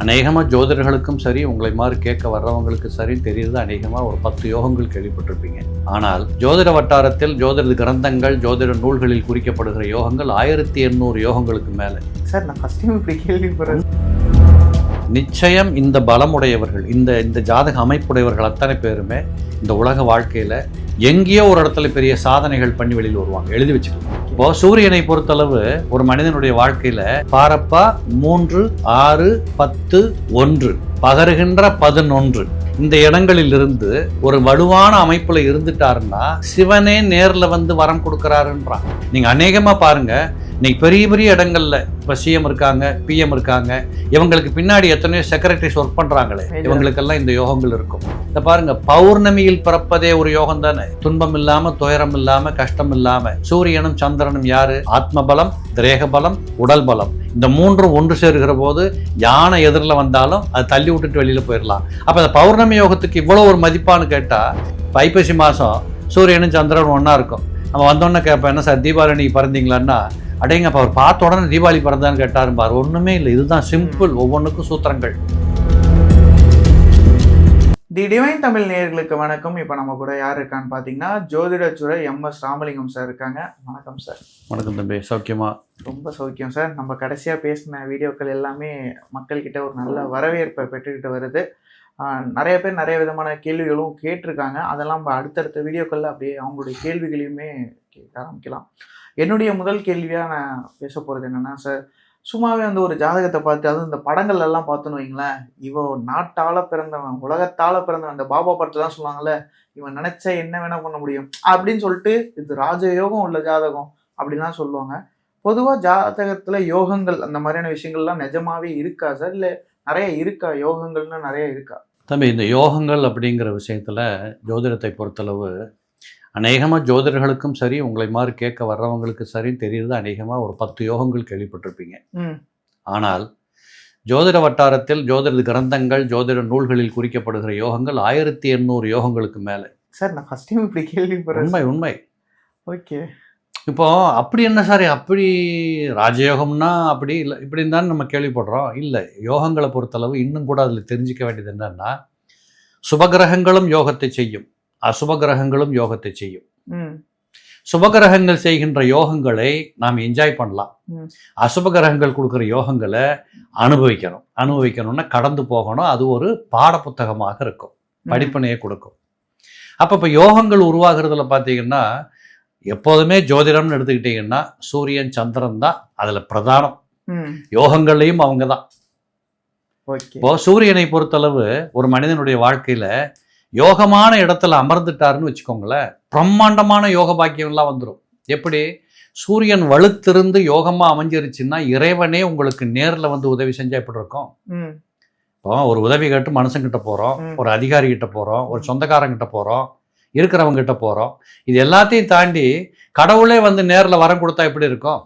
அநேகமாக ஜோதிடர்களுக்கும் சரி, உங்களை மாதிரி கேட்க வர்றவங்களுக்கு சரி தெரியுது. அநேகமாக ஒரு 10 யோகங்கள் கேள்விப்பட்டிருப்பீங்க. ஆனால் ஜோதிட வட்டாரத்தில், ஜோதிட கிரந்தங்கள், ஜோதிட நூல்களில் குறிக்கப்படுகிற யோகங்கள் 1800 யோகங்களுக்கு மேலே. சார், நான் ஃபர்ஸ்ட் டைம் இப்படி கேள்விப்படுறேன். நிச்சயம் இந்த பலமுடையவர்கள், இந்த ஜாதக அமைப்புடையவர்கள் அத்தனை பேருமே இந்த உலக வாழ்க்கையில் எங்கேயோ ஒரு இடத்துல பெரிய சாதனைகள் பண்ணி வெளியில் வருவாங்க. எழுதி வச்சுக்கலாம். இப்போ சூரியனை பொறுத்தளவு ஒரு மனிதனுடைய வாழ்க்கையில பாரப்பா 3, 6, 10, 1 பகருகின்ற 11 இந்த இடங்களில் இருந்து ஒரு வலுவான அமைப்புல இருந்துட்டாருன்னா சிவனே நேர்ல வந்து வரம் கொடுக்கறாருன்றான். நீங்க அநேகமா பாருங்க, இன்னைக்கு பெரிய பெரிய இடங்கள்ல இப்போ சிஎம் இருக்காங்க, பிஎம் இருக்காங்க, இவங்களுக்கு பின்னாடி எத்தனையோ செக்ரட்டரிஸ் ஒர்க் பண்றாங்களே, இவங்களுக்கெல்லாம் இந்த யோகங்கள் இருக்கும். இதை பாருங்க, பௌர்ணமியில் பிறப்பதே ஒரு யோகம் தானே. துன்பம் இல்லாம, துயரம் இல்லாம, கஷ்டம் இல்லாம. சூரியனும் சந்திரனும் யாரு? ஆத்ம பலம், திரேக பலம், உடல் பலம். இந்த மூன்றும் ஒன்று சேர்கிற போது யானை எதிரில் வந்தாலும் அது தள்ளி விட்டுட்டு வெளியில போயிடலாம். அப்ப இந்த பௌர்ணமி யோகத்துக்கு இவ்வளவு ஒரு மதிப்பான்னு கேட்டா, ஐப்பசி மாசம் சூரியனும் சந்திரனும் ஒன்னா இருக்கும். நம்ம வந்தோடனே கேட்பேன், என்ன சார் தீபாவளி நீங்க பிறந்தீங்களான்னா, அடையங்கப்பா அவர் பார்த்த உடனே தீபாவளி பிறந்தான்னு கேட்டாரு பாரு. ஒண்ணுமே இல்லை, இதுதான் சிம்பிள். ஒவ்வொன்றுக்கும் சூத்திரங்கள். தி டிவைன் தமிழ் நேயர்களுக்கு வணக்கம். இப்போ நம்ம கூட யார் இருக்கான்னு பார்த்தீங்கன்னா, ஜோதிடச்சுரை எம்.எஸ். ராமலிங்கம் சார் இருக்காங்க. வணக்கம் சார். வணக்கம் தம்பி, சௌக்கியமா? ரொம்ப சௌக்கியம் சார். நம்ம கடைசியாக பேசின வீடியோக்கள் எல்லாமே மக்கள்கிட்ட ஒரு நல்ல வரவேற்பை பெற்றுக்கிட்டு வருது. நிறைய பேர் நிறைய விதமான கேள்விகளும் கேட்டிருக்காங்க. அதெல்லாம் நம்ம அடுத்தடுத்த வீடியோக்களில் அப்படியே அவங்களுடைய கேள்விகளையுமே கேட்க ஆரம்பிக்கலாம். என்னுடைய முதல் கேள்வியாக நான் பேச போகிறது என்னென்னா சார், சும்மாவே வந்து ஒரு ஜாதகத்தை பார்த்து, அதுவும் இந்த படங்கள் எல்லாம் பார்த்துன்னு வைங்களேன், இவன் நாட்டால் பிறந்தவன், உலகத்தால் பிறந்தவன், இந்த பாபா படத்துல தான் சொல்லுவாங்கல்ல, இவன் நினைச்சா என்ன வேணா பண்ண முடியும் அப்படின்னு சொல்லிட்டு, இது ராஜயோகம் உள்ள ஜாதகம் அப்படின்லாம் சொல்லுவாங்க. பொதுவாக ஜாதகத்துல யோகங்கள் அந்த மாதிரியான விஷயங்கள்லாம் நிஜமாவே இருக்கா சார், இல்லை நிறைய இருக்கா? யோகங்கள்னு நிறைய இருக்கா? தம்பி, இந்த யோகங்கள் அப்படிங்கிற விஷயத்துல ஜோதிடத்தை பொறுத்தளவு அநேகமாக ஜோதிடர்களுக்கும் சரி, உங்களை மாதிரி கேட்க வர்றவங்களுக்கு சரி தெரியுது. அநேகமாக ஒரு 10 யோகங்கள் கேள்விப்பட்டிருப்பீங்க. ஆனால் ஜோதிட வட்டாரத்தில், ஜோதிட கிரந்தங்கள், ஜோதிட நூல்களில் குறிக்கப்படுகிற யோகங்கள் 1800 யோகங்களுக்கு மேலே. சார், நான் ஃபர்ஸ்ட் டைம் இப்படி கேள்விப்படுறேன். உண்மை. ஓகே. இப்போ அப்படி என்ன சார், அப்படி ராஜயோகம்னா அப்படி இல்லை இப்படின்னு தான் நம்ம கேள்விப்படுறோம். இல்லை, யோகங்களை பொறுத்தளவு இன்னும் கூட அதில் தெரிஞ்சிக்க வேண்டியது என்னன்னா, சுபகிரகங்களும் யோகத்தை செய்யும், அசுப கிரகங்களும் யோகத்தை செய்யும். சுபகிரகங்கள் செய்கின்ற யோகங்களை நாம் என்ஜாய் பண்ணலாம். அசுப கிரகங்கள் கொடுக்குற யோகங்களை அனுபவிக்கணும்னா கடந்து போகணும். அது ஒரு பாட புத்தகமாக இருக்கும், படிப்பினையை கொடுக்கும். அப்போ இப்போ யோகங்கள் உருவாகிறதுல பார்த்தீங்கன்னா, எப்போதுமே ஜோதிடம்னு எடுத்துக்கிட்டீங்கன்னா சூரியன் சந்திரன் தான் அதில் பிரதானம். யோகங்கள்லையும் அவங்க தான். இப்போ சூரியனை பொறுத்தளவு ஒரு மனிதனுடைய வாழ்க்கையில யோகமான இடத்துல அமர்ந்துட்டாருன்னு வச்சுக்கோங்களேன், பிரம்மாண்டமான யோக பாக்கியம்லாம் வந்துடும். எப்படி? சூரியன் வலுத்திருந்து யோகமா அமைஞ்சிருச்சுன்னா இறைவனே உங்களுக்கு நேரில் வந்து உதவி செஞ்சா எப்படி இருக்கும்? இப்போ ஒரு உதவி கேட்டு மனுஷங்கிட்ட போகிறோம், ஒரு அதிகாரி கிட்ட போகிறோம், ஒரு சொந்தக்காரங்கிட்ட போகிறோம், இருக்கிறவங்க கிட்ட போகிறோம். இது எல்லாத்தையும் தாண்டி கடவுளே வந்து நேரில் வரம் கொடுத்தா எப்படி இருக்கும்?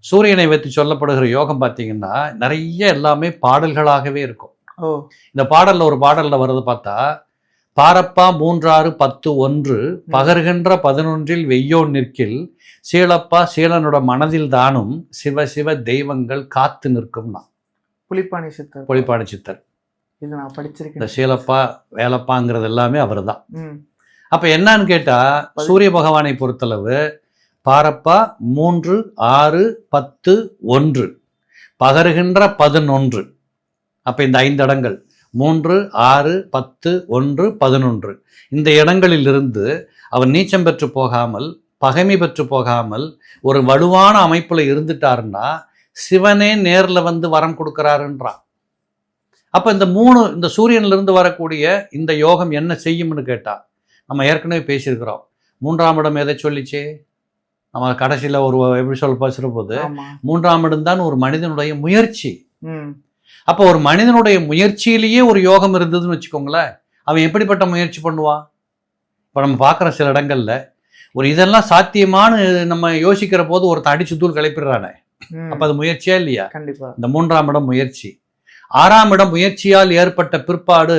சூரியனை வைத்து சொல்லப்படுகிற யோகம் பார்த்தீங்கன்னா நிறைய எல்லாமே பாடல்களாகவே இருக்கும். இந்த பாடல்ல ஒரு பாடல்ல வர்றது பார்த்தா, பாரப்பா 3, 6, 10, 1 பகர்கின்ற 11 வெய்யோன் நிற்கில் சீலப்பா சீலனோட மனதில் தானும் சிவ சிவ தெய்வங்கள் காத்து நிற்கும்னா புலிப்பாணி சித்தர். இது நான் படிச்சிருக்கேன். இந்த சீலப்பா வேலப்பாங்கிறது எல்லாமே அவர் தான். அப்ப என்னன்னு கேட்டா, சூரிய பகவானை பொறுத்தளவு பாரப்பா 3, 6, 10, 1 பகருகின்ற 11. அப்போ இந்த 5 இடங்கள் 3, 6, 10, 1, 11 இந்த இடங்களில் இருந்து அவர் நீச்சம் பெற்று போகாமல், பகைமை பெற்று போகாமல் ஒரு வலுவான அமைப்புல இருந்துட்டாருன்னா சிவனே நேர்ல வந்து வரம் கொடுக்கிறாருன்றான். அப்ப இந்த சூரியன்ல இருந்து வரக்கூடிய இந்த யோகம் என்ன செய்யும்னு கேட்டா, நம்ம ஏற்கனவே பேசியிருக்கிறோம். 3ஆம் இடம் எதை சொல்லிச்சு? நம்ம கடைசியில ஒரு எப்படி பேசுற போது 3ஆம் இடம் தான் ஒரு மனிதனுடைய முயற்சி. அப்போ ஒரு மனிதனுடைய முயற்சியிலேயே ஒரு யோகம் இருந்ததுன்னு வச்சுக்கோங்களேன், அவன் எப்படிப்பட்ட முயற்சி பண்ணுவான்? இப்போ நம்ம பார்க்குற சில இடங்கள்ல ஒரு இதெல்லாம் சாத்தியமானு நம்ம யோசிக்கிற போது ஒருத்தன் அடிச்சு தூள் கிளப்பிடுறானே, அப்போ அது முயற்சியா இல்லையா? கண்டிப்பா. இந்த 3ஆம் இடம் முயற்சி. 6ஆம் இடம் முயற்சியால் ஏற்பட்ட பிற்பாடு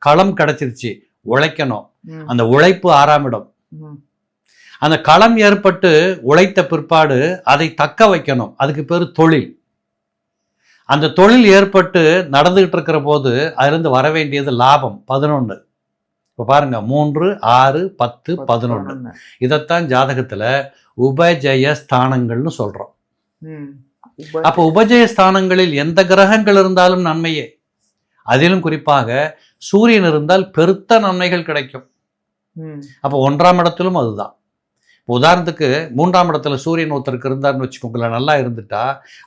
களம் கிடைச்சிருச்சு, உழைக்கணும். அந்த உழைப்பு 6ஆம் இடம். அந்த களம் ஏற்பட்டு உழைத்த பிற்பாடு அதை தக்க வைக்கணும், அதுக்கு பேர் தொழில். அந்த தொழில் ஏற்பட்டு நடந்துகிட்டு இருக்கிற போது அதிலிருந்து வர வேண்டியது லாபம் 11. இப்போ பாருங்க 3, 6, 10, 11. இதைத்தான் ஜாதகத்துல உபஜய ஸ்தானங்கள்னு சொல்றோம். அப்போ உபஜய ஸ்தானங்களில் எந்த கிரகங்கள் இருந்தாலும் நன்மையே. அதிலும் குறிப்பாக சூரியன் இருந்தால் பெருத்த நன்மைகள் கிடைக்கும். அப்போ 1ஆம் இடத்திலும் அதுதான். உதாரணத்துக்கு 3ஆம் இடத்துல சூரியன் ஒருத்தருக்கு இருந்தார்னு வச்சுக்கோங்களேன், நல்லா இருந்துட்டா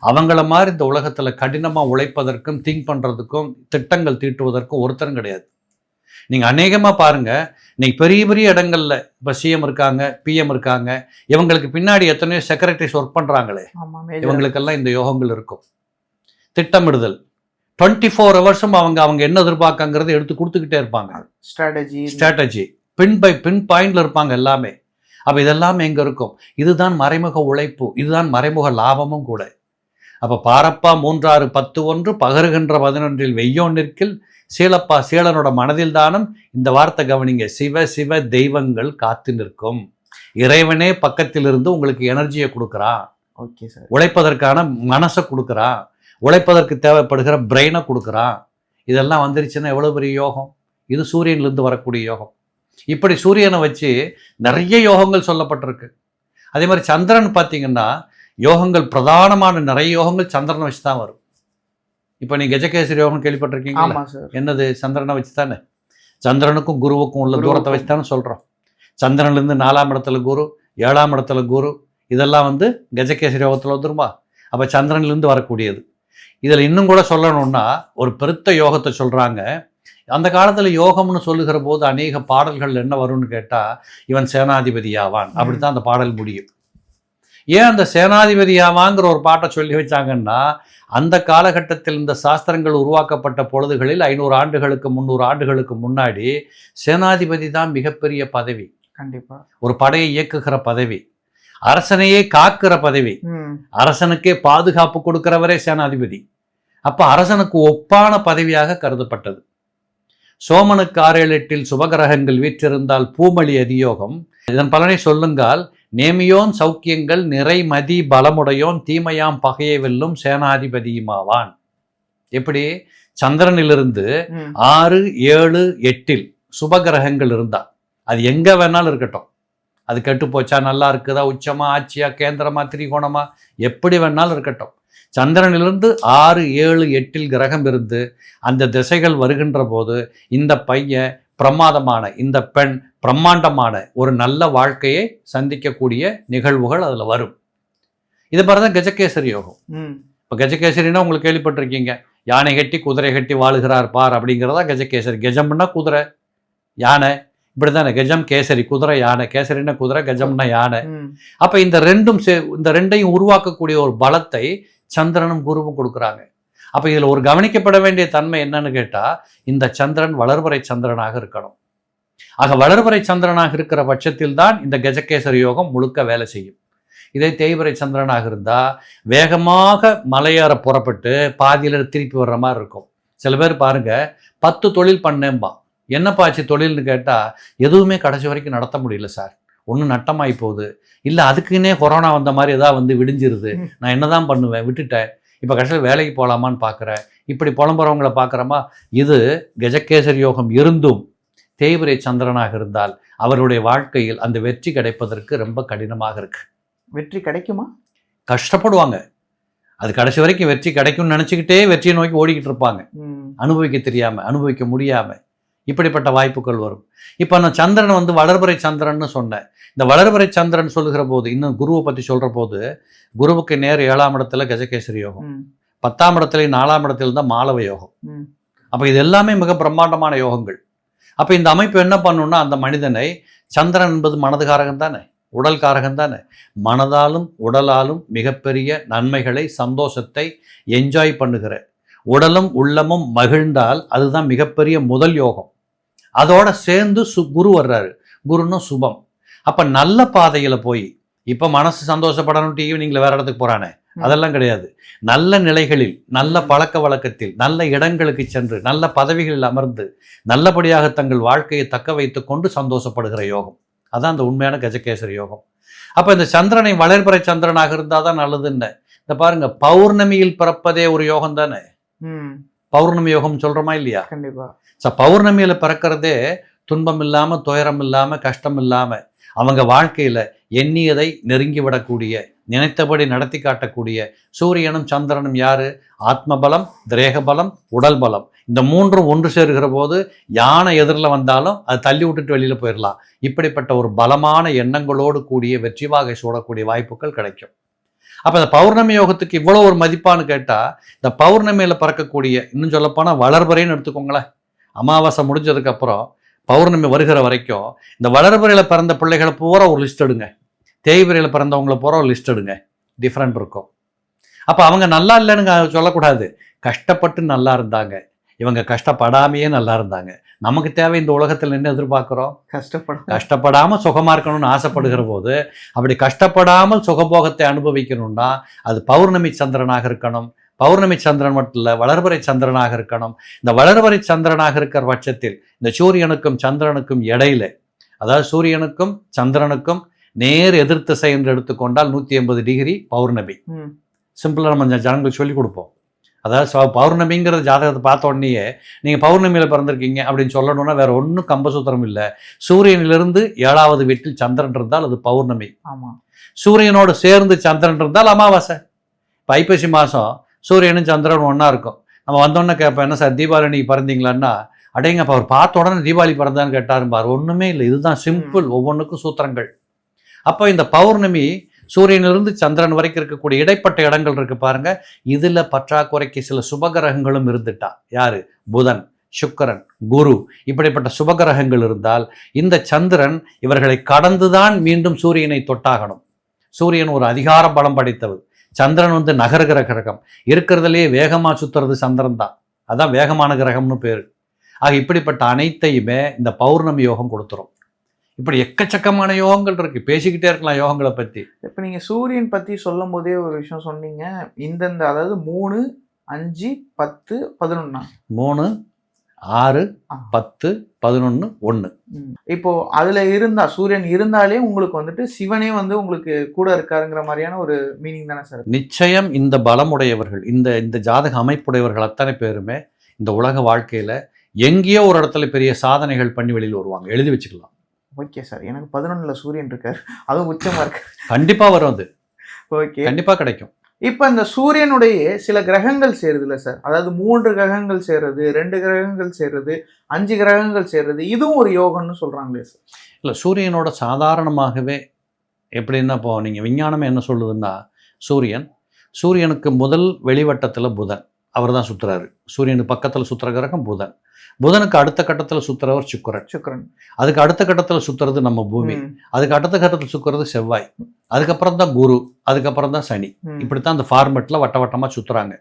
அவங்கள மாதிரி இந்த உலகத்துல கடினமா உழைப்பதற்கும் திங்க் பண்றதுக்கும் திட்டங்கள் தீட்டுவதற்கும் ஒருத்தரும் கிடையாது. நீங்க அநேகமா பாருங்க, இன்னைக்கு பெரிய பெரிய இடங்கள்ல இப்ப சிஎம் இருக்காங்க, பிஎம் இருக்காங்க, இவங்களுக்கு பின்னாடி எத்தனையோ செக்ரட்டரிஸ் ஒர்க் பண்றாங்களே, இவங்களுக்கெல்லாம் இந்த யோகங்கள் இருக்கும். திட்டமிடுதல் 24 ஹவர்ஸும் அவங்க என்ன எதிர்பார்க்காங்கிறத எடுத்து கொடுத்துக்கிட்டே இருப்பாங்க. ஸ்ட்ராட்டஜி பின் பை பின் பாயிண்ட்ல இருப்பாங்க எல்லாமே. அப்ப இதெல்லாம் எங்க இருக்கும்? இதுதான் மறைமுக உழைப்பு, இதுதான் மறைமுக லாபமும் கூட. அப்ப பாரப்பா 3, 6, 10, 1 பகருகின்ற 11 வெய்யோன் நிற்கில் சீலப்பா சீலனோட மனதில் தானும். இந்த வார்த்தை கவனிங்க, சிவ சிவ தெய்வங்கள் காத்து நிற்கும். இறைவனே பக்கத்தில் இருந்து உங்களுக்கு எனர்ஜியை கொடுக்குறான். Okay sir. உழைப்பதற்கான மனசை கொடுக்குறான், உழைப்பதற்கு தேவைப்படுகிற பிரெயினை கொடுக்குறான். இதெல்லாம் வந்துருச்சுன்னா எவ்வளவு பெரிய யோகம்! இது சூரியன்லேருந்து வரக்கூடிய யோகம். இப்படி சூரியனை வச்சு நிறைய யோகங்கள் சொல்லப்பட்டிருக்கு. அதே மாதிரி சந்திரன் பார்த்தீங்கன்னா யோகங்கள் பிரதானமான நிறைய யோகங்கள் சந்திரனை வச்சு தான் வரும். இப்போ நீ கஜகேசரி யோகம் கேள்விப்பட்டிருக்கீங்களா? என்னது? சந்திரனை வச்சு தானே. சந்திரனுக்கும் குருவுக்கும் உள்ள தூரத்தை வச்சு தானே சொல்கிறோம். சந்திரன்லேருந்து 4ஆம் இடத்துல குரு, 7ஆம் இடத்துல குரு, இதெல்லாம் வந்து கஜகேசரி யோகத்தில் வந்துருமா? அப்போ சந்திரன்லேருந்து வரக்கூடியது. இதில் இன்னும் கூட சொல்லணும்னா ஒரு பெருத்த யோகத்தை சொல்கிறாங்க. அந்த காலத்தில் யோகம்னு சொல்லுகிற போது அநேக பாடல்கள் என்ன வரும்னு கேட்டால், இவன் சேனாதிபதி ஆவான், அப்படித்தான் அந்த பாடல் முடியும். ஏன் அந்த சேனாதிபதி ஆவாங்கிற ஒரு பாட்டை சொல்லி வச்சாங்கன்னா, அந்த காலகட்டத்தில் இந்த சாஸ்திரங்கள் உருவாக்கப்பட்ட பொழுதுகளில் 500 ஆண்டுகளுக்கு 300 ஆண்டுகளுக்கு முன்னாடி சேனாதிபதி தான் மிகப்பெரிய பதவி. கண்டிப்பா ஒரு படையை இயக்குகிற பதவி, அரசனையே காக்கிற பதவி, அரசனுக்கே பாதுகாப்பு கொடுக்கிறவரே சேனாதிபதி. அப்ப அரசனுக்கு ஒப்பான பதவியாக கருதப்பட்டது. சோமனுக்கு 6, 7 சுபகிரகங்கள் வீற்றிருந்தால் பூமளி அதியோகம். இதன் பலனை சொல்லுங்கால், நேமியோன் சௌக்கியங்கள் நிறைமதி பலமுடையோன் தீமையாம் பகையை வெல்லும் சேனாதிபதியுமாவான். எப்படி? சந்திரனிலிருந்து 6, 7, 8 சுபகிரகங்கள் இருந்தா, அது எங்க வேணாலும் இருக்கட்டும், அது கெட்டு போச்சா, நல்லா இருக்குதா, உச்சமா, ஆட்சியா, கேந்திரமா, திரிகோணமா, எப்படி வேணாலும் இருக்கட்டும், சந்திரனிலிருந்து 6, 7, 8 கிரகம் இருந்து அந்த திசைகள் வருகின்ற போது இந்த பையன் பிரமாதமான, இந்த பெண் பிரம்மாண்டமான ஒரு நல்ல வாழ்க்கையை சந்திக்கக்கூடிய நிகழ்வுகள் அதில் வரும். இது மாதிரி தான் கஜகேசரி யோகம். இப்போ கஜகேசரின்னா உங்களுக்கு கேள்விப்பட்டிருக்கீங்க, யானை கட்டி குதிரை கட்டி வாழுகிறார் பார் அப்படிங்கிறதா கஜகேசரி. கஜம்னா குதிரை, யானை, இப்படி தானே. கஜம் கேசரி, குதிரை யானை, கேசரின்னா குதிரை, கஜம்னா யானை. அப்போ இந்த ரெண்டையும் உருவாக்கக்கூடிய ஒரு பலத்தை சந்திரனும் குருவும் கொடுக்குறாங்க. அப்போ இதில் ஒரு கவனிக்கப்பட வேண்டிய தன்மை என்னன்னு கேட்டால், இந்த சந்திரன் வளர்வரை சந்திரனாக இருக்கணும். ஆக வளர்வரை சந்திரனாக இருக்கிற பட்சத்தில் தான் இந்த கஜகேசரி யோகம் முழுக்க வேலை செய்யும். இதே தேய்வரை சந்திரனாக இருந்தால் வேகமாக மலையேற புறப்பட்டு பாதியில் திருப்பி வர்ற மாதிரி இருக்கும். சில பேர் பாருங்க, 10 தொழில் பண்ணேன்பா, என்னப்பாச்சு தொழில்னு கேட்டால் எதுவுமே கடைசி வரைக்கும் நடத்த முடியல சார், ஒன்று நட்டமாகி போகுது, இல்லை அதுக்குன்னே கொரோனா வந்த மாதிரி ஏதாவது வந்து விடிஞ்சிருது, நான் என்னதான் பண்ணுவேன், விட்டுட்டேன், இப்போ கடைசியில் வேலைக்கு போகலாமான்னு பார்க்குறேன், இப்படி புலம்புறவங்களை பார்க்குறோமா. இது கஜகேசரி யோகம் இருந்தும் தேய்பிரை சந்திரனாக இருந்தால் அவருடைய வாழ்க்கையில் அந்த வெற்றி கிடைப்பதற்கு ரொம்ப கடினமாக இருக்கு. வெற்றி கிடைக்குமா? கஷ்டப்படுவாங்க. அது கடைசி வரைக்கும் வெற்றி கிடைக்கும்னு நினச்சிக்கிட்டே வெற்றியை நோக்கி ஓடிக்கிட்டு இருப்பாங்க, அனுபவிக்க தெரியாமல், அனுபவிக்க முடியாமல். இப்படிப்பட்ட வாய்ப்புகள் வரும். இப்போ நான் சந்திரன் வந்து வளர்பிறை சந்திரன் சொன்னேன். இந்த வளர்பிறை சந்திரன் சொல்லுகிற போது, இன்னும் குருவை பற்றி சொல்கிற போது, குருவுக்கு நேர் 7ஆம் இடத்துல கஜகேசரி யோகம், 10ஆம் இடத்துல 4ஆம் இடத்துல தான் மாலவ யோகம். அப்போ இது எல்லாமே மிக பிரம்மாண்டமான யோகங்கள். அப்போ இந்த அமைப்பு என்ன பண்ணுன்னா, அந்த மனிதனை, சந்திரன் என்பது மனதுகாரகம் தானே, உடல் காரகம் தானே, மனதாலும் உடலாலும் மிகப்பெரிய நன்மைகளை, சந்தோஷத்தை என்ஜாய் பண்ணுகிற, உடலும் உள்ளமும் மகிழ்ந்தால் அதுதான் மிகப்பெரிய முதல் யோகம். அதோட சேர்ந்து குரு வர்றாரு. குருன்னு சுபம். அப்ப நல்ல பாதையில போய், இப்ப மனசு சந்தோஷப்படணும் ஈவினிங்ல வேற இடத்துக்கு போறானே, அதெல்லாம் கிடையாது. நல்ல நிலைகளில், நல்ல பழக்க வழக்கத்தில், நல்ல இடங்களுக்கு சென்று, நல்ல பதவிகளில் அமர்ந்து நல்லபடியாக தங்கள் வாழ்க்கையை தக்க வைத்து கொண்டு சந்தோஷப்படுகிற யோகம், அதான் அந்த உண்மையான கஜகேசரி யோகம். அப்ப இந்த சந்திரனை வளர்பிறை சந்திரனாக இருந்தால் தான் நல்லதுன்னு. இந்த பாருங்க, பௌர்ணமியில் பிறப்பதே ஒரு யோகம் தானே. ம். பௌர்ணமி யோகம் சொல்றோமா இல்லையா? கண்டிப்பா. பௌர்ணமியில பிறக்கிறதே துன்பம் இல்லாம, துயரம் இல்லாம, கஷ்டம் இல்லாம, அவங்க வாழ்க்கையில எண்ணியதை நெருங்கி விடக்கூடிய, நினைத்தபடி நடத்தி காட்டக்கூடிய சூரியனும் சந்திரனும் யாரு? ஆத்மபலம், திரேக பலம், உடல் பலம். இந்த மூன்றும் ஒன்று சேருகிற போது யானை எதிரில் வந்தாலும் அது தள்ளி விட்டுட்டு வெளியில போயிடலாம். இப்படிப்பட்ட ஒரு பலமான எண்ணங்களோடு கூடிய வெற்றி வாகை சூடக்கூடிய வாய்ப்புகள் கிடைக்கும். அப்ப இந்த பௌர்ணமி யோகத்துக்கு இவ்வளவு ஒரு மதிப்பான்னு கேட்டா, இந்த பௌர்ணமியில பறக்கக்கூடிய, இன்னும் சொல்லப்போனா வளர்பறைன்னு எடுத்துக்கோங்களேன். அமாவாசை முடிஞ்சதுக்கு அப்புறம் பௌர்ணமி வருகிற வரைக்கும் இந்த வளர்பறையில பிறந்த பிள்ளைகளை பூரா ஒரு லிஸ்ட் எடுங்க, தேய்பிரையில பிறந்தவங்களை பூரா ஒரு லிஸ்ட் எடுங்க, டிஃப்ரெண்ட் இருக்கும். அப்ப அவங்க நல்லா இல்லைன்னு சொல்லக்கூடாது, கஷ்டப்பட்டு நல்லா இருந்தாங்க, இவங்க கஷ்டப்படாமையே நல்லா இருந்தாங்க. நமக்கு தேவை இந்த உலகத்தில் என்ன எதிர்பார்க்கிறோம்? கஷ்டப்படாம சுகமா இருக்கணும்னு ஆசைப்படுகிற போது, அப்படி கஷ்டப்படாமல் சுகபோகத்தை அனுபவிக்கணும்னா அது பௌர்ணமி சந்திரனாக இருக்கணும். பௌர்ணமி சந்திரன் மட்டும் இல்லை, வளர்பறை சந்திரனாக இருக்கணும். இந்த வளர்பறை சந்திரனாக இருக்கிற பட்சத்தில் இந்த சூரியனுக்கும் சந்திரனுக்கும் இடையில, அதாவது சூரியனுக்கும் சந்திரனுக்கும் நேர் எதிர் திசை என்று எடுத்துக்கொண்டால் 180 டிகிரி பௌர்ணமி. சிம்பிளாக நம்ம ஜனங்களுக்கு சொல்லிக் கொடுப்போம். அதாவது பௌர்ணமிங்கிற ஜாதகத்தை பார்த்த உடனேயே நீங்கள் பௌர்ணமியில் பிறந்திருக்கீங்க அப்படின்னு சொல்லணும்னா வேற ஒன்றும் கம்பசூத்திரம் இல்லை. சூரியனிலிருந்து 7வது வீட்டில் சந்திரன் இருந்தால் அது பௌர்ணமி. சூரியனோடு சேர்ந்து சந்திரன் இருந்தால் அமாவாசை. இப்போ ஐப்பசி மாதம் சூரியனும் சந்திரன் ஒன்றா இருக்கும். நம்ம வந்தோடனே கேட்பேன், என்ன சார் தீபாவளி நீங்கள் பிறந்தீங்களான்னா, அடையங்கப்பா அவர் பார்த்த உடனே தீபாவளி பிறந்தான்னு கேட்டாருப்பார். ஒன்றுமே இல்லை, இதுதான் சிம்பிள், ஒவ்வொன்றுக்கும் சூத்திரங்கள். அப்போ இந்த பௌர்ணமி சூரியனிலிருந்து சந்திரன் வரைக்கும் இருக்கக்கூடிய இடைப்பட்ட இடங்கள் இருக்கு பாருங்க, இதுல பற்றாக்குறைக்கு சில சுபகிரகங்களும் இருந்துட்டா, யாரு? புதன், சுக்கிரன், குரு, இப்படிப்பட்ட சுபகிரகங்கள் இருந்தால் இந்த சந்திரன் இவர்களை கடந்துதான் மீண்டும் சூரியனை தொட்டாகணும். சூரியன் ஒரு அதிகார பலம் படைத்தவர், சந்திரன் நகர்கிற கிரகம், இருக்கிறதுலே வேகமா சுத்துறது சந்திரன் தான், அதான் வேகமான கிரகம்னு பேரு. ஆக இப்படிப்பட்ட அனைத்தையுமே இந்த பௌர்ணமி யோகம் கொடுத்துரும். இப்படி எக்கச்சக்கமான யோகங்கள் இருக்கு, பேசிக்கிட்டே இருக்கலாம் யோகங்களை பத்தி. இப்ப நீங்க சூரியன் பத்தி சொல்லும் போதே ஒரு விஷயம் சொன்னீங்க, இந்தந்த அதாவது 3, 5, 10, 11. 3, 6, 10, 11, 1. இப்போ அதுல இருந்தா சூரியன் இருந்தாலே உங்களுக்கு சிவனே உங்களுக்கு கூட இருக்காருங்கிற மாதிரியான ஒரு மீனிங் தானே சார்? நிச்சயம் இந்த பலமுடையவர்கள், இந்த ஜாதக அமைப்புடையவர்கள் அத்தனை பேருமே இந்த உலக வாழ்க்கையில எங்கேயோ ஒரு இடத்துல பெரிய சாதனைகள் பண்ணி வெளியில் வருவாங்க. எழுதி வச்சுக்கலாம். ஓகே சார், எனக்கு 11ல் சூரியன் இருக்கார், அதுவும் உச்சமா இருக்கு. கண்டிப்பா வரும், அது ஓகே, கண்டிப்பா கிடைக்கும். இப்ப இந்த சூரியனுடைய சில கிரகங்கள் சேருதுல்ல சார், அதாவது 3 கிரகங்கள் சேர்றது, 2 கிரகங்கள் சேர்றது, 5 கிரகங்கள் சேர்றது, இதுவும் ஒரு யோகம்னு சொல்றாங்களே சார்? இல்லை, சூரியனோட சாதாரணமாகவே எப்படின்னா, இப்போ நீங்கள் விஞ்ஞானமே என்ன சொல்லுதுன்னா, சூரியனுக்கு முதல் வெளிவட்டத்தில் புதன், அவர் தான் சுற்றுறாரு. சூரியனுக்கு பக்கத்தில் சுற்றுற கிரகம் புதன். புதனுக்கு அடுத்த கட்டத்தில் சுற்றுறவர் சுக்கிரன். அதுக்கு அடுத்த கட்டத்தில் சுற்றுறது நம்ம பூமி. அதுக்கு அடுத்த கட்டத்தில் சுற்றுறது செவ்வாய். அதுக்கப்புறம் தான் குரு, அதுக்கப்புறம் தான் சனி. இப்படித்தான் அந்த ஃபார்மெட்டில் வட்ட வட்டமாக சுற்றுறாங்க.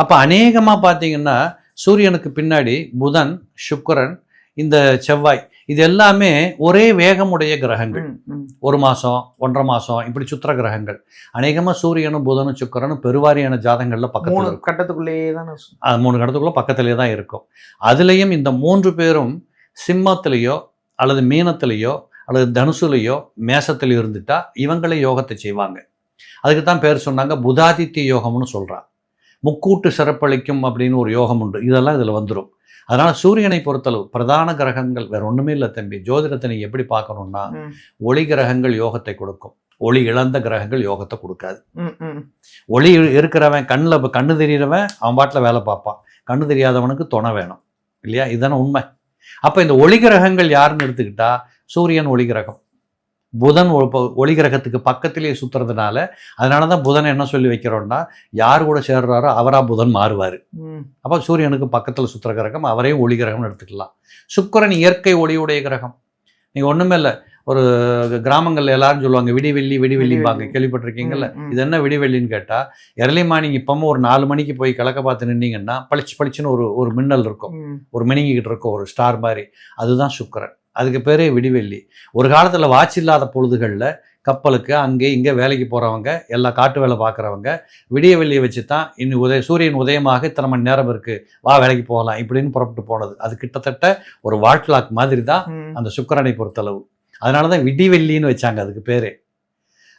அப்போ அநேகமாக பார்த்தீங்கன்னா சூரியனுக்கு பின்னாடி புதன், சுக்கிரன், இந்த செவ்வாய், இது எல்லாமே ஒரே வேகமுடைய கிரகங்கள். 1 மாதம் 1.5 மாதம் இப்படி சுற்றுற கிரகங்கள். அநேகமாக சூரியனும் புதனும் சுக்கிரனும் பெருவாரியான ஜாதகங்களில் பக்கத்தில் 3 கட்டத்துக்குள்ளேயே தான், 3 கட்டத்துக்குள்ளே பக்கத்திலே தான் இருக்கும். அதுலேயும் இந்த 3 பேரும் சிம்மத்திலேயோ அல்லது மீனத்திலேயோ அல்லது தனுசுலையோ மேசத்திலையோ இருந்துட்டா இவங்களே யோகத்தை செய்வாங்க. அதுக்கு தான் பேர் சொன்னாங்க புதாதித்ய யோகம்னு சொல்கிறா. முக்கூட்டு சிறப்பளிக்கும் அப்படின்னு ஒரு யோகம் உண்டு. இதெல்லாம் இதில் வந்துடும். அதனால் சூரியனை பொறுத்தளவு பிரதான கிரகங்கள் வேற ஒன்றுமே இல்லை தம்பி. ஜோதிடத்தை நீங்கள் எப்படி பார்க்கணும்னா, ஒளி கிரகங்கள் யோகத்தை கொடுக்கும், ஒளி இழந்த கிரகங்கள் யோகத்தை கொடுக்காது. ஒளி இருக்கிறவன் கண்ணு தெரிகிறவன் அவன் பாட்டில் வேலை பார்ப்பான், கண்ணு தெரியாதவனுக்கு துணை வேணும் இல்லையா? இதுதானே உண்மை. அப்போ இந்த ஒளி கிரகங்கள் யாருன்னு எடுத்துக்கிட்டா, சூரியன் ஒளி கிரகம், புதன் ஒளி கிரகத்துக்கு பக்கத்திலேயே சுற்றுறதுனால, அதனால தான் புதனை என்ன சொல்லி வைக்கிறோம்னா, யார் கூட சேர்றாரோ அவரா புதன் மாறுவார். அப்போ சூரியனுக்கு பக்கத்தில் சுற்றுற கிரகம், அவரையும் ஒளி கிரகம்னு எடுத்துக்கலாம். சுக்கிரன் இயற்கை ஒளியுடைய கிரகம். நீங்கள் ஒன்றுமே இல்லை, ஒரு கிராமங்களில் எல்லாரும் சொல்லுவாங்க விடிவெள்ளிம்பாங்க, கேள்விப்பட்டிருக்கீங்கல்ல? இது என்ன விடிவெள்ளின்னு கேட்டால், எர்லி மார்னிங் இப்பவும் ஒரு 4 மணிக்கு போய் கிழக்க பார்த்து நின்னீங்கன்னா பளிச்சுன்னு ஒரு மின்னல் இருக்கும், ஒரு மினிங்கிக்கிட்டு இருக்கும், ஒரு ஸ்டார் மாதிரி. அதுதான் சுக்கிரன். அதுக்கு பேரே விடிவெள்ளி. ஒரு காலத்தில் வாட்ச் இல்லாத பொழுதுகளில் கப்பலுக்கு அங்கே இங்கே வேலைக்கு போகிறவங்க, எல்லா காட்டு வேலை பார்க்குறவங்க விடிய வெள்ளியை வச்சு தான் இன்னும் சூரியன் உதயமாக இத்தனை மணி நேரம் இருக்குது, வா வேலைக்கு போகலாம் இப்படின்னு புறப்பட்டு போனது. அது கிட்டத்தட்ட ஒரு வால் கிளாக் மாதிரி தான் அந்த சுக்கிரனை பொறுத்தளவு. அதனால தான் விடிவெள்ளின்னு வச்சாங்க அதுக்கு பேரே.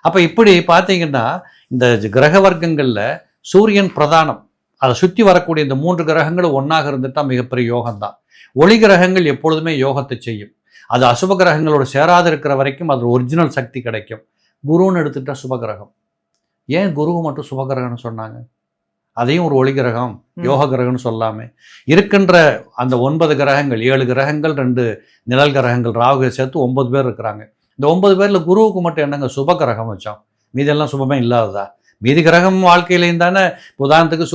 அப்போ இப்படி பார்த்தீங்கன்னா இந்த கிரக வர்க்கங்களில் சூரியன் பிரதானம். அதை சுற்றி வரக்கூடிய இந்த 3 கிரகங்களும் ஒன்றாக இருந்துட்டா மிகப்பெரிய யோகம்தான். ஒளி கிரகங்கள் எப்பொழுதுமே யோகத்தை செய்யும். அது அசுப கிரகங்களோட சேராது இருக்கிற வரைக்கும் அது ஒரிஜினல் சக்தி கிடைக்கும். குருன்னு எடுத்துட்டா சுபகிரகம். ஏன் குருவை மட்டும் சுபகிரகம்னு சொன்னாங்க? அதையும் ஒரு ஒளி கிரகம், யோக கிரகம்னு சொல்லாமே. இருக்கின்ற அந்த 9 கிரகங்கள், 7 கிரகங்கள், 2 நிழல் கிரகங்கள், ராகு சேர்த்து 9 பேர் இருக்கிறாங்க. இந்த 9 பேரில் குருவுக்கு மட்டும் என்னங்க சுப கிரகம் வச்சோம்? மீதெல்லாம் சுபமே இல்லாததா? மீதி கிரகம் வாழ்க்கையிலையும் தானே. உதாரணத்துக்கு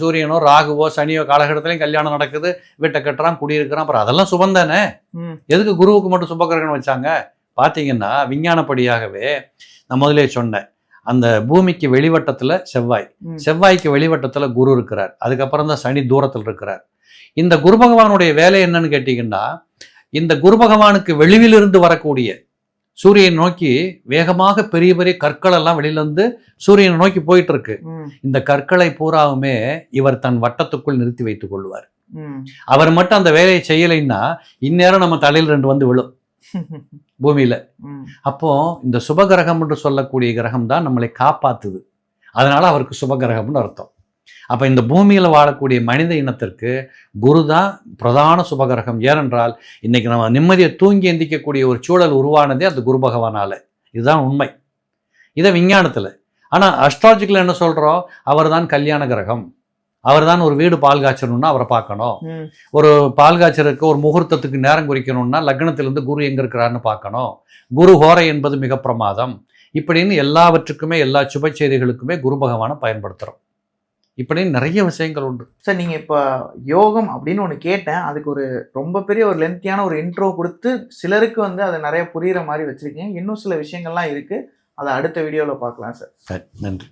சூரியனோ ராகுவோ சனியோ காலகட்டத்திலையும் கல்யாணம் நடக்குது, வீட்டை கட்டுறான், குடியிருக்கிறான், அப்புறம் அதெல்லாம் சுபம் தானே. எதுக்கு குருவுக்கு மட்டும் சுப கிரகம் வச்சாங்க? பார்த்தீங்கன்னா விஞ்ஞானப்படியாகவே நான் முதலே சொன்னேன், அந்த பூமிக்கு வெளிவட்டத்தில் செவ்வாய்க்கு வெளிவட்டத்தில் குரு இருக்கிறார். அதுக்கப்புறம் தான் சனி தூரத்தில் இருக்கிறார். இந்த குரு பகவானுடைய வேலை என்னன்னு கேட்டிங்கன்னா, இந்த குரு பகவானுக்கு வெளியிலிருந்து வரக்கூடிய சூரியனை நோக்கி வேகமாக பெரிய பெரிய கற்கள் எல்லாம் வெளியிலிருந்து சூரியனை நோக்கி போயிட்டு இருக்கு. இந்த கற்களை பூராவுமே இவர் தன் வட்டத்துக்குள் நிறுத்தி வைத்துக் கொள்வார். அவர் மட்டும் அந்த வேலையை செய்யலைன்னா இந்நேரம் நம்ம தலையில் 2 வந்து விழும் பூமியில. அப்போ இந்த சுபகிரகம் என்று சொல்லக்கூடிய கிரகம் தான் நம்மளை காப்பாத்துது. அதனால அவருக்கு சுபகிரகம்னு அர்த்தம். அப்போ இந்த பூமியில் வாழக்கூடிய மனித இனத்திற்கு குரு தான் பிரதான சுபகிரகம். ஏனென்றால் இன்னைக்கு நம்ம நிம்மதியை தூங்கி எந்திக்கக்கூடிய ஒரு சூழல் உருவானதே அந்த குரு பகவானால. இதுதான் உண்மை. இதை விஞ்ஞானத்தில். ஆனால் அஸ்ட்ராலஜிக்கில் என்ன சொல்கிறோம்? அவர் தான் கல்யாண கிரகம். அவர் தான் ஒரு வீடு பால் காய்ச்சணும்னா அவரை பார்க்கணும். ஒரு பால் காய்ச்சலுக்கு ஒரு முகூர்த்தத்துக்கு நேரம் குறிக்கணும்னா லக்னத்திலிருந்து குரு எங்கே இருக்கிறாருன்னு பார்க்கணும். குரு ஹோரை என்பது மிக பிரமாதம். இப்படின்னு எல்லாவற்றுக்குமே, எல்லா சுப செய்திகளுக்குமே குரு பகவானை பயன்படுத்துகிறோம். இப்படி நிறைய விஷயங்கள் உண்டு சார். நீங்கள் இப்போ யோகம் அப்படின்னு ஒன்று கேட்டேன், அதுக்கு ஒரு ரொம்ப பெரிய ஒரு லென்த்தியான ஒரு இன்ட்ரோ கொடுத்து சிலருக்கு வந்து அதை நிறைய புரிகிற மாதிரி வச்சுருக்கீங்க. இன்னும் சில விஷயங்கள்லாம் இருக்குது, அதை அடுத்த வீடியோவில் பார்க்கலாம் சார். நன்றி.